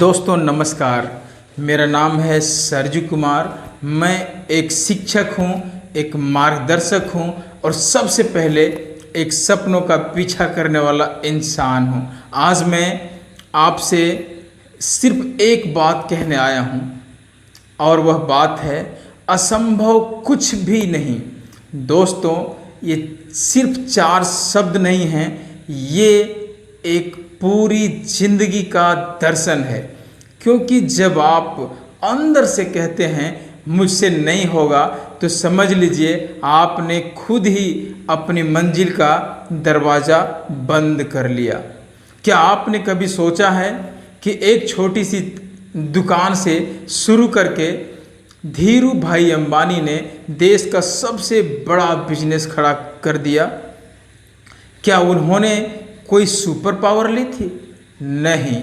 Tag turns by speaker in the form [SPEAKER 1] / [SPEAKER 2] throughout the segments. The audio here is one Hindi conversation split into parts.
[SPEAKER 1] दोस्तों नमस्कार। मेरा नाम है सरजू कुमार। मैं एक शिक्षक हूँ, एक मार्गदर्शक हूँ और सबसे पहले एक सपनों का पीछा करने वाला इंसान हूँ। आज मैं आपसे सिर्फ एक बात कहने आया हूँ और वह बात है असंभव कुछ भी नहीं। दोस्तों ये सिर्फ 4 शब्द नहीं हैं, ये एक पूरी जिंदगी का दर्शन है। क्योंकि जब आप अंदर से कहते हैं मुझसे नहीं होगा, तो समझ लीजिए आपने खुद ही अपनी मंजिल का दरवाज़ा बंद कर लिया। क्या आपने कभी सोचा है कि एक छोटी सी दुकान से शुरू करके धीरू भाई अंबानी ने देश का सबसे बड़ा बिजनेस खड़ा कर दिया? क्या उन्होंने कोई सुपर पावर ली थी? नहीं,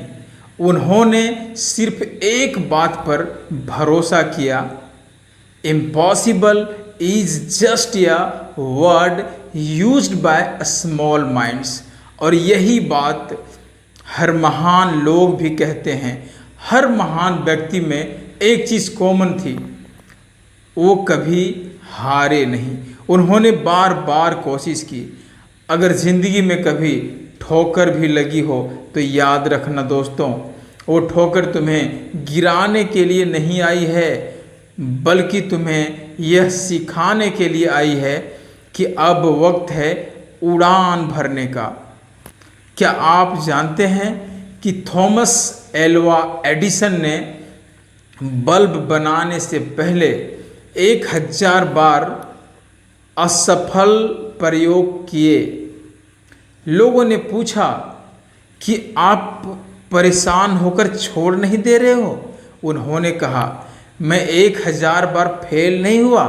[SPEAKER 1] उन्होंने सिर्फ एक बात पर भरोसा किया, impossible is just a word used by small minds. और यही बात हर महान लोग भी कहते हैं। हर महान व्यक्ति में एक चीज़ कॉमन थी, वो कभी हारे नहीं। उन्होंने बार बार कोशिश की। अगर ज़िंदगी में कभी ठोकर भी लगी हो तो याद रखना दोस्तों, वो ठोकर तुम्हें गिराने के लिए नहीं आई है, बल्कि तुम्हें यह सिखाने के लिए आई है कि अब वक्त है उड़ान भरने का। क्या आप जानते हैं कि थॉमस एल्वा एडिसन ने बल्ब बनाने से पहले 1000 बार असफल प्रयोग किए? लोगों ने पूछा कि आप परेशान होकर छोड़ नहीं दे रहे हो? उन्होंने कहा, मैं 1000 बार फेल नहीं हुआ,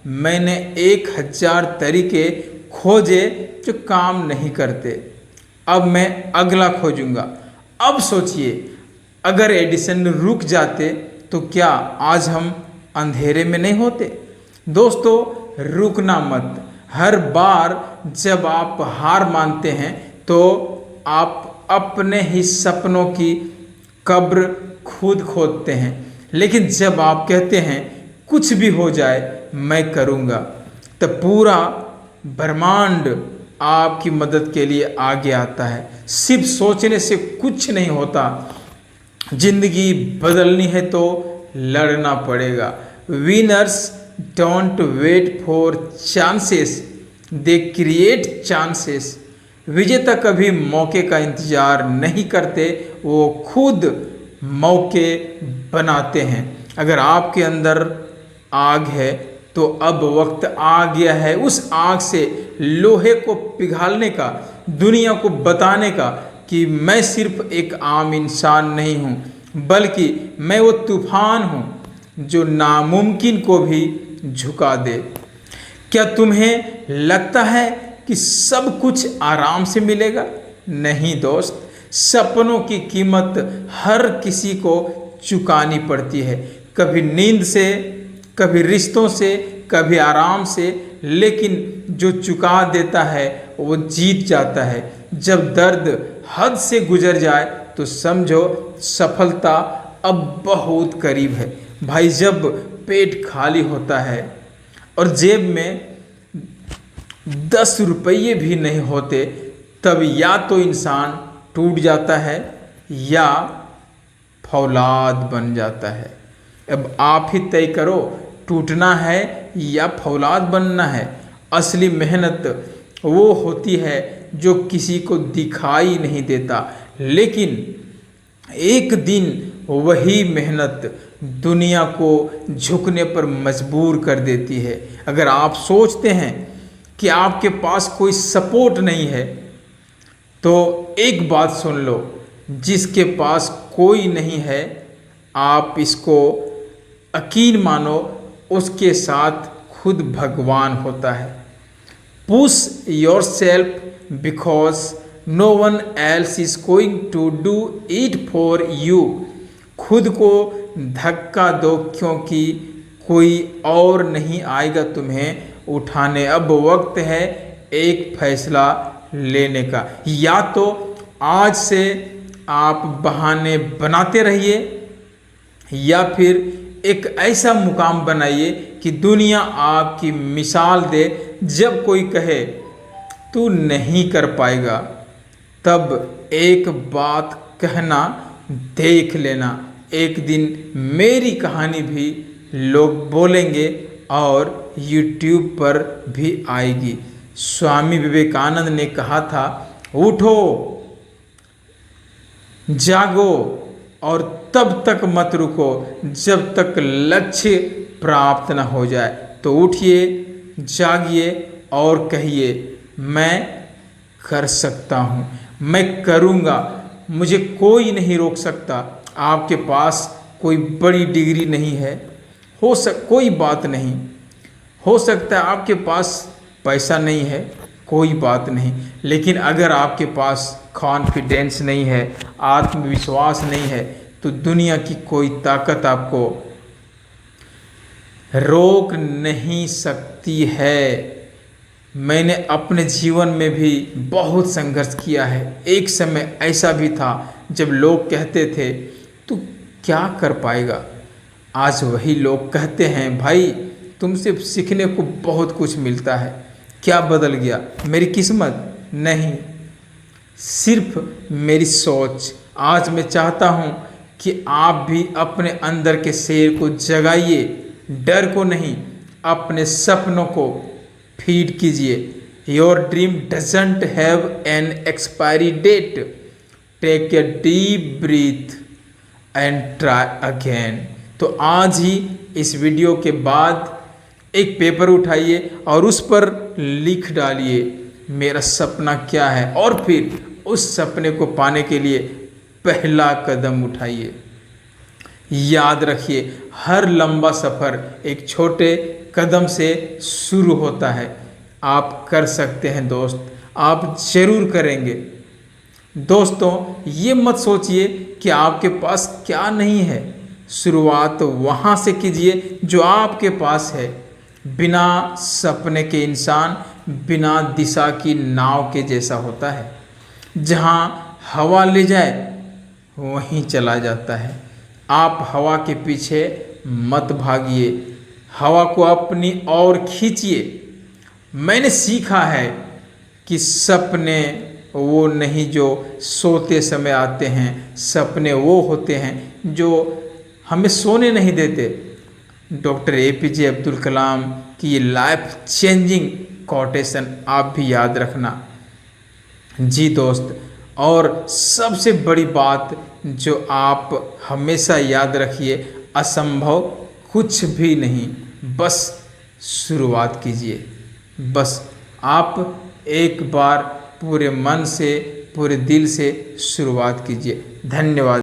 [SPEAKER 1] मैंने 1000 तरीके खोजे जो काम नहीं करते। अब मैं अगला खोजूंगा। अब सोचिए, अगर एडिसन रुक जाते तो क्या आज हम अंधेरे में नहीं होते? दोस्तों रुकना मत। हर बार जब आप हार मानते हैं तो आप अपने ही सपनों की कब्र खुद खोदते हैं। लेकिन जब आप कहते हैं कुछ भी हो जाए मैं करूँगा, तब पूरा ब्रह्मांड आपकी मदद के लिए आगे आता है। सिर्फ सोचने से कुछ नहीं होता। जिंदगी बदलनी है तो लड़ना पड़ेगा। Winners don't wait for chances, they create chances. विजेता कभी मौके का इंतजार नहीं करते, वो खुद मौके बनाते हैं। अगर आपके अंदर आग है तो अब वक्त आ गया है उस आग से लोहे को पिघालने का, दुनिया को बताने का कि मैं सिर्फ एक आम इंसान नहीं हूँ, बल्कि मैं वो तूफान हूँ जो नामुमकिन को भी झुका दे। क्या तुम्हें लगता है कि सब कुछ आराम से मिलेगा? नहीं दोस्त, सपनों की कीमत हर किसी को चुकानी पड़ती है। कभी नींद से, कभी रिश्तों से, कभी आराम से, लेकिन जो चुका देता है वो जीत जाता है। जब दर्द हद से गुजर जाए तो समझो सफलता अब बहुत करीब है। भाई जब पेट खाली होता है और जेब में 10 रुपये भी नहीं होते, तब या तो इंसान टूट जाता है या फौलाद बन जाता है। अब आप ही तय करो, टूटना है या फौलाद बनना है। असली मेहनत वो होती है जो किसी को दिखाई नहीं देता, लेकिन एक दिन वही मेहनत दुनिया को झुकने पर मजबूर कर देती है। अगर आप सोचते हैं कि आपके पास कोई सपोर्ट नहीं है, तो एक बात सुन लो, जिसके पास कोई नहीं है आप इसको यकीन मानो, उसके साथ खुद भगवान होता है। Push yourself because no one else is going to do it for you. खुद को धक्का दो क्योंकि कोई और नहीं आएगा तुम्हें उठाने। अब वक्त है एक फैसला लेने का। या तो आज से आप बहाने बनाते रहिए या फिर एक ऐसा मुकाम बनाइए कि दुनिया आपकी मिसाल दे। जब कोई कहे तू नहीं कर पाएगा, तब एक बात कहना, देख लेना, एक दिन मेरी कहानी भी लोग बोलेंगे और YouTube पर भी आएगी। स्वामी विवेकानंद ने कहा था, उठो, जागो और तब तक मत रुको जब तक लक्ष्य प्राप्त न हो जाए। तो उठिए, जागिए और कहिए, मैं कर सकता हूँ, मैं करूँगा, मुझे कोई नहीं रोक सकता। आपके पास कोई बड़ी डिग्री नहीं है, कोई बात नहीं। हो सकता है आपके पास पैसा नहीं है, कोई बात नहीं। लेकिन अगर आपके पास कॉन्फिडेंस नहीं है, आत्मविश्वास नहीं है, तो दुनिया की कोई ताकत आपको रोक नहीं सकती है। मैंने अपने जीवन में भी बहुत संघर्ष किया है। एक समय ऐसा भी था जब लोग कहते थे तू क्या कर पाएगा। आज वही लोग कहते हैं भाई तुमसे सीखने को बहुत कुछ मिलता है। क्या बदल गया? मेरी किस्मत नहीं, सिर्फ मेरी सोच। आज मैं चाहता हूँ कि आप भी अपने अंदर के शेर को जगाइए, डर को नहीं, अपने सपनों को फीड कीजिए। Your dream doesn't have an expiry date. Take a deep breath and try again. तो आज ही इस वीडियो के बाद एक पेपर उठाइए और उस पर लिख डालिए मेरा सपना क्या है, और फिर उस सपने को पाने के लिए पहला कदम उठाइए। याद रखिए, हर लंबा सफ़र एक छोटे कदम से शुरू होता है। आप कर सकते हैं दोस्त, आप ज़रूर करेंगे। दोस्तों, ये मत सोचिए कि आपके पास क्या नहीं है। शुरुआत वहाँ से कीजिए जो आपके पास है। बिना सपने के इंसान बिना दिशा की नाव के जैसा होता है। जहाँ हवा ले जाए वहीं चला जाता है। आप हवा के पीछे मत भागिए, हवा को अपनी ओर खींचिए। मैंने सीखा है कि सपने वो नहीं जो सोते समय आते हैं, सपने वो होते हैं जो हमें सोने नहीं देते। डॉक्टर APJ अब्दुल कलाम की ये लाइफ चेंजिंग कोटेशन आप भी याद रखना। जी दोस्त, और सबसे बड़ी बात जो आप हमेशा याद रखिए, असंभव कुछ भी नहीं, बस शुरुआत कीजिए। बस आप एक बार पूरे मन से, पूरे दिल से शुरुआत कीजिए। धन्यवाद।